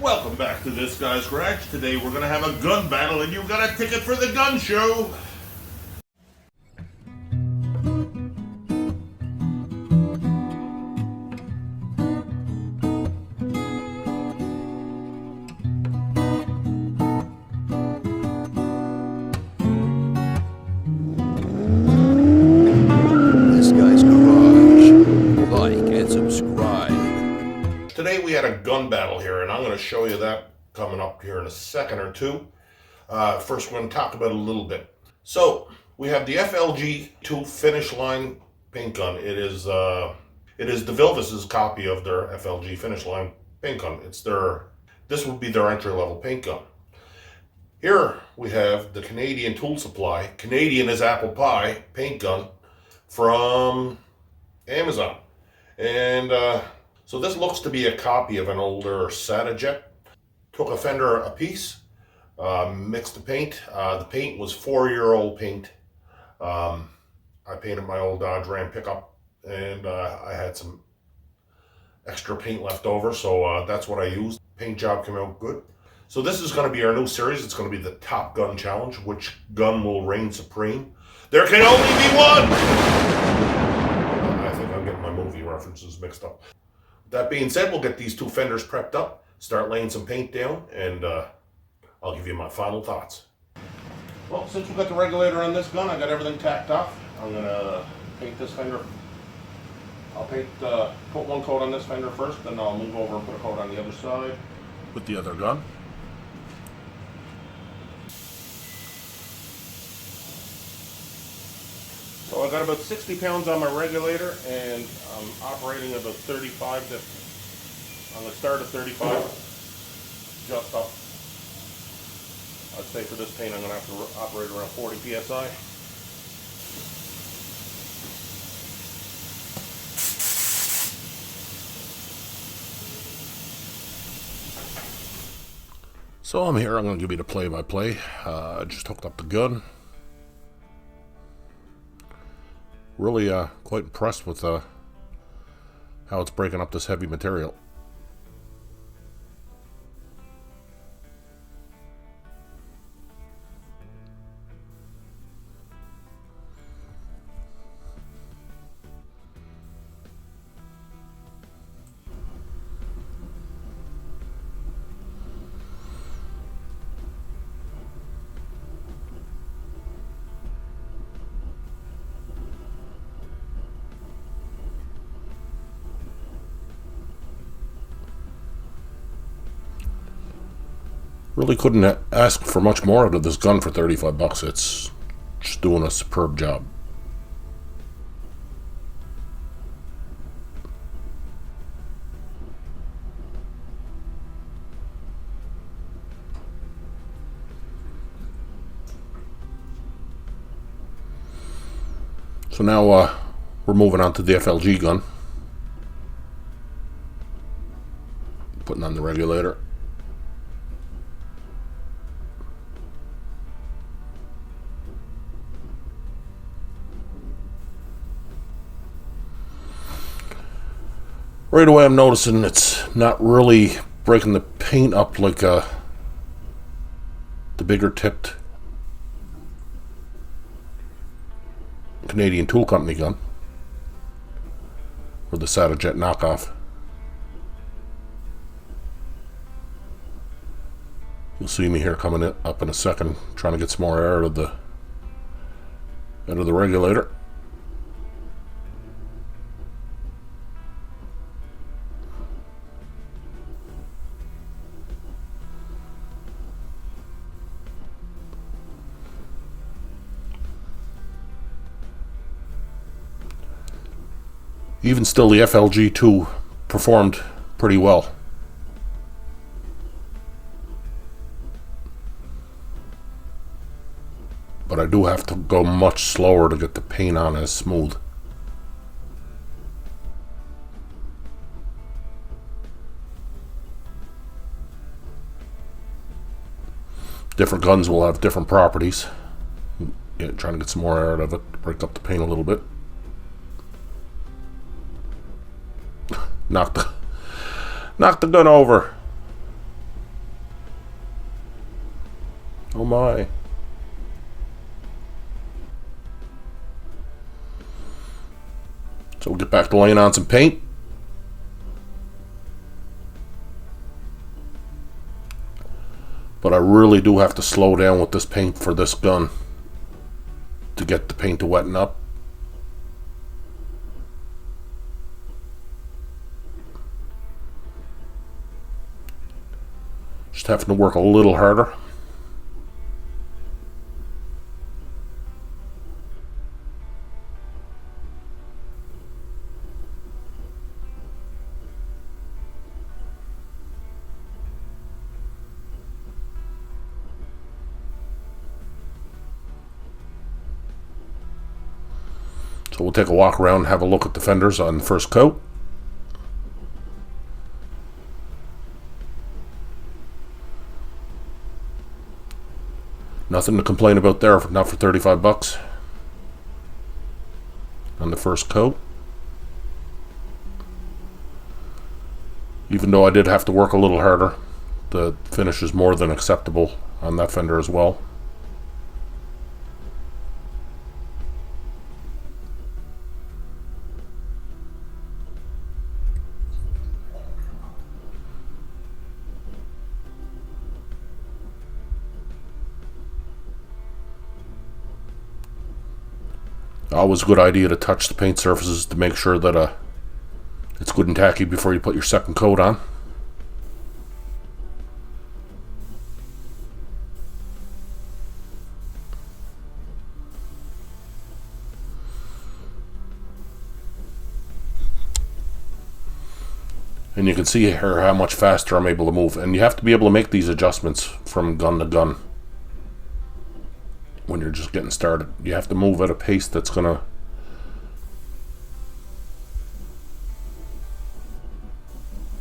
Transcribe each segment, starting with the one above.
Welcome back to This Guy's Garage. Today we're going to have a gun battle and you got a ticket for the gun show. This Guy's Garage. Like and subscribe. Today we had a gun battle here and I'm going to show you that coming up here in a second or two. First we're going to talk about it a little bit. So we have the FLG 2 finish line paint gun. It is DevilBiss's copy of their FLG finish line paint gun. This would be their entry level paint gun. Here we have the Canadian Tool Supply, Canadian as apple pie, paint gun from Amazon. And so this looks to be a copy of an older satajet. Took a fender a piece, mixed the paint. The paint was 4-year-old paint. I painted my old Dodge Ram pickup and I had some extra paint left over, so that's what I used. Paint job came out good. So this is going to be our new series. It's going to be the Top Gun Challenge. Which gun will reign supreme? There can only be one! I think I'm getting my movie references mixed up. That being said, we'll get these two fenders prepped up, start laying some paint down, and I'll give you my final thoughts. Well, since we've got the regulator on this gun, I got everything tacked off. I'm going to paint this fender. I'll put one coat on this fender first, then I'll move over and put a coat on the other side with the other gun. So I got about 60 pounds on my regulator and I'm operating at about 35 I'm going to start at 35, just up. I'd say for this paint I'm going to have to operate around 40 psi. So I'm here, I'm going to give you the play-by-play. I just hooked up the gun. Really quite impressed with how it's breaking up this heavy material. Really couldn't ask for much more out of this gun for 35 bucks. It's just doing a superb job. So now we're moving on to the FLG gun. Putting on the regulator. Right away I'm noticing it's not really breaking the paint up like the bigger tipped Canadian Tool Company gun, or the satajet knockoff. You'll see me here coming up in a second, trying to get some more air out of the regulator. Even still, the FLG 2 performed pretty well. But I do have to go much slower to get the paint on as smooth. Different guns will have different properties. Yeah, trying to get some more air out of it, break up the paint a little bit. Knock the gun over. Oh my. So we'll get back to laying on some paint. But I really do have to slow down with this paint for this gun to get the paint to wetten up. Just having to work a little harder. So we'll take a walk around and have a look at the fenders on the first coat. Nothing to complain about there, not for 35 bucks on the first coat. Even though I did have to work a little harder, the finish is more than acceptable on that fender as well. Always a good idea to touch the paint surfaces to make sure that it's good and tacky before you put your second coat on. And you can see here how much faster I'm able to move. And you have to be able to make these adjustments from gun to gun. When you're just getting started, you have to move at a pace that's gonna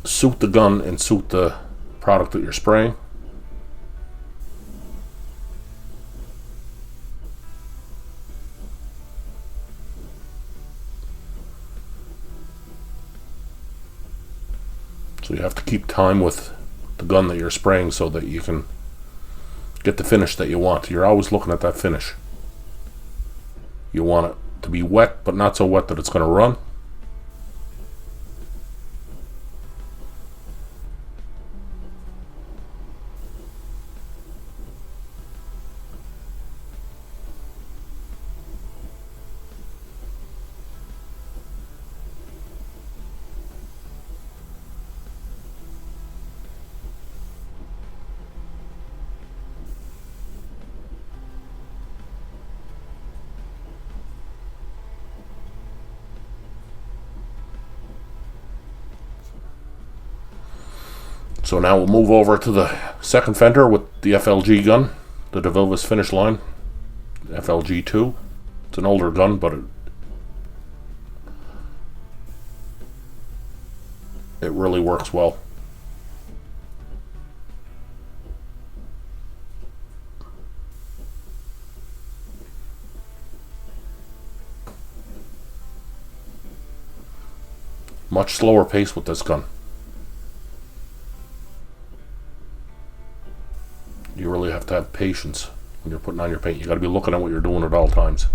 suit the gun and suit the product that you're spraying. So you have to keep time with the gun that you're spraying so that you can get the finish that you want. You're always looking at that finish. You want it to be wet, but not so wet that it's going to run. So now we'll move over to the second fender with the FLG gun, the devilbiss finish line, FLG2. It's an older gun, but it really works well. Much slower pace with this gun. You really have to have patience when you're putting on your paint. You got to be looking at what you're doing at all times.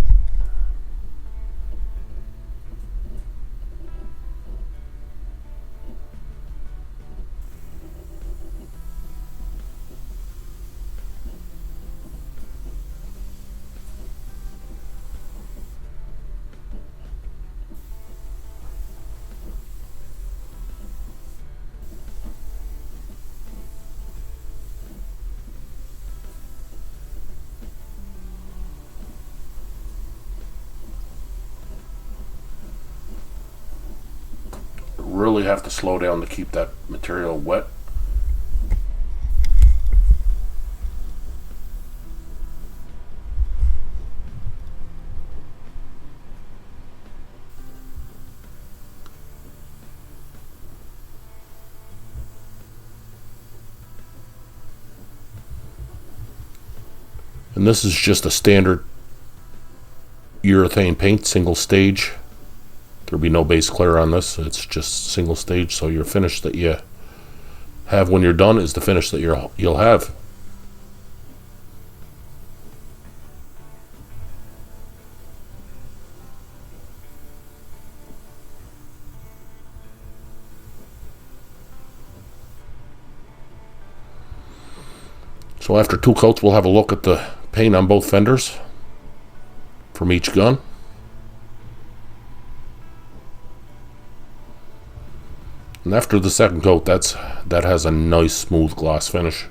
Really have to slow down to keep that material wet. And this is just a standard urethane paint, single stage. There'll be no base clear on this. It's just single stage, so your finish that you have when you're done is the finish that you'll have. So after 2 coats, we'll have a look at the paint on both fenders from each gun. And after the second coat, that has a nice smooth gloss finish.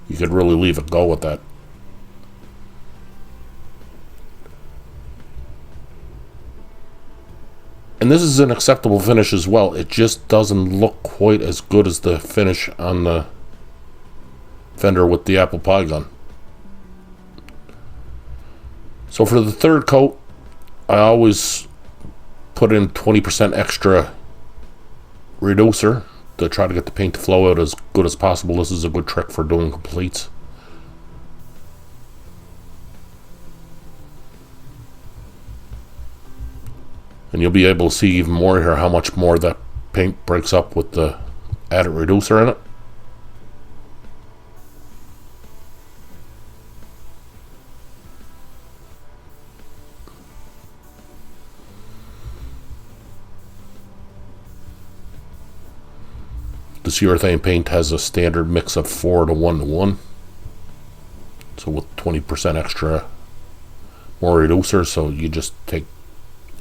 You could really leave it go with that. And this is an acceptable finish as well. It just doesn't look quite as good as the finish on the fender with the apple pie gun. So for the third coat, I always put in 20% extra reducer to try to get the paint to flow out as good as possible. This is a good trick for doing completes. And you'll be able to see even more here how much more that paint breaks up with the added reducer in it. This urethane paint has a standard mix of 4 to 1 to 1. So with 20% extra more reducer, so you just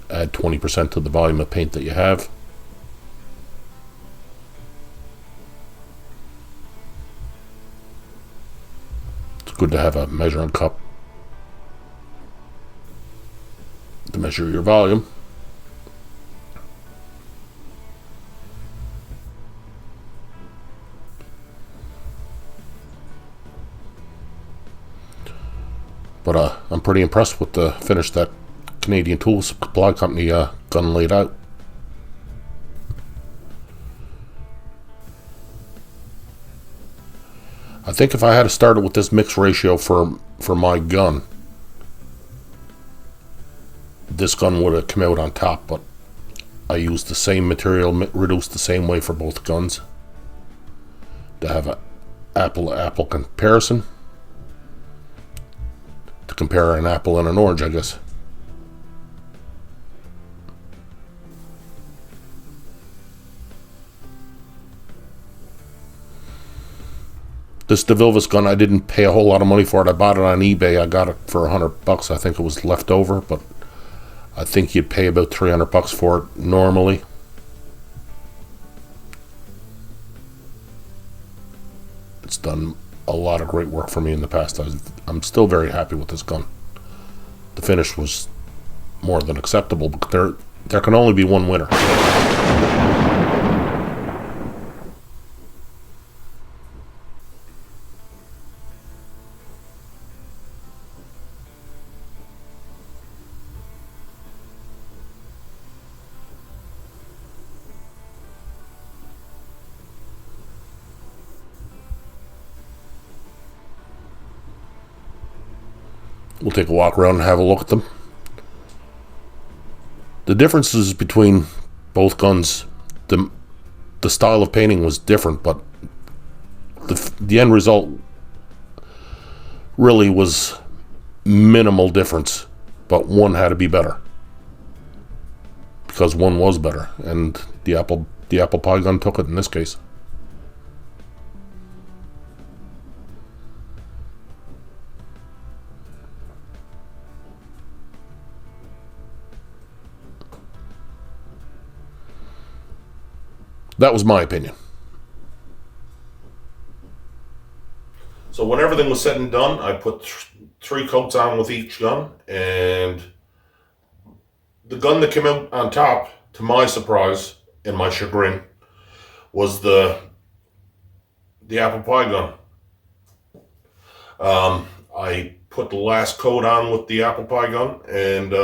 add 20% to the volume of paint that you have. It's good to have a measuring cup to measure your volume. But I'm pretty impressed with the finish that Canadian Tool Supply Company gun laid out. I think if I had started with this mix ratio for my gun, this gun would have come out on top, but I used the same material, reduced the same way for both guns to have an apple-to-apple comparison. To compare an apple and an orange, I guess. This devilbiss gun, I didn't pay a whole lot of money for it. I bought it on eBay. I got it for $100. I think it was left over, but I think you'd pay about $300 for it normally. It's done a lot of great work for me in the past. I'm still very happy with this gun. The finish was more than acceptable, but there can only be one winner. We'll take a walk around and have a look at them. The differences between both guns, the style of painting was different, but the end result really was minimal difference, but one had to be better because one was better, and the apple pie gun took it in this case. That was my opinion. So when everything was said and done, I put 3 coats on with each gun, and the gun that came out on top, to my surprise and my chagrin, was the apple pie gun. I put the last coat on with the apple pie gun, and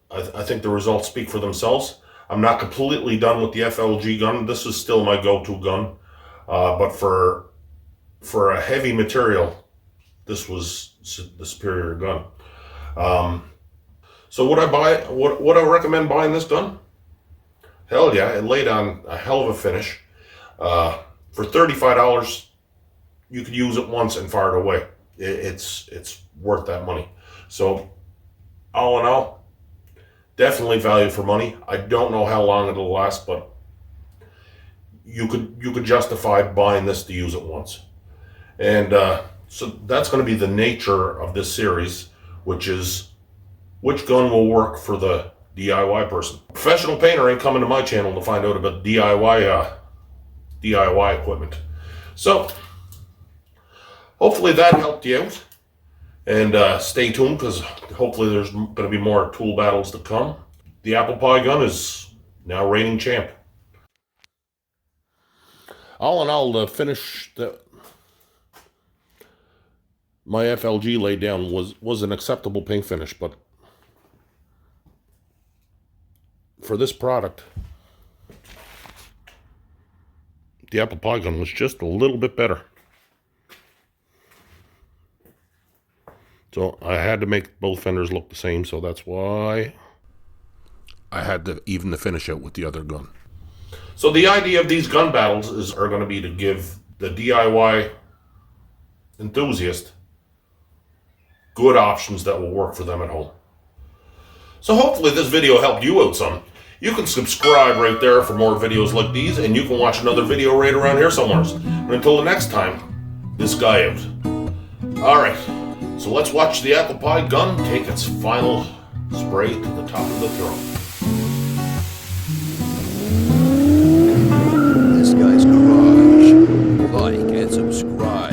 I think the results speak for themselves. I'm not completely done with the FLG gun. This is still my go-to gun, but for a heavy material, this was the superior gun. So would I buy? Would I recommend buying this gun? Hell yeah! It laid on a hell of a finish. For $35, you could use it once and fire it away. It's worth that money. So all in all, definitely value for money. I don't know how long it'll last, but you could justify buying this to use it once. And so that's going to be the nature of this series, which is which gun will work for the DIY person. Professional painter ain't coming to my channel to find out about DIY equipment. So hopefully that helped you out. And stay tuned, because hopefully there's going to be more tool battles to come. The apple pie gun is now reigning champ. All in all, the finish that my FLG laid down was an acceptable paint finish, but for this product, the apple pie gun was just a little bit better. So I had to make both fenders look the same, so that's why I had to even the finish out with the other gun. So the idea of these gun battles are going to be to give the DIY enthusiast good options that will work for them at home. So hopefully this video helped you out some. You can subscribe right there for more videos like these, and you can watch another video right around here somewhere. And until the next time, this guy out. Alright, so let's watch the apple pie gun take its final spray to the top of the throne. This guy's garage. Like and subscribe.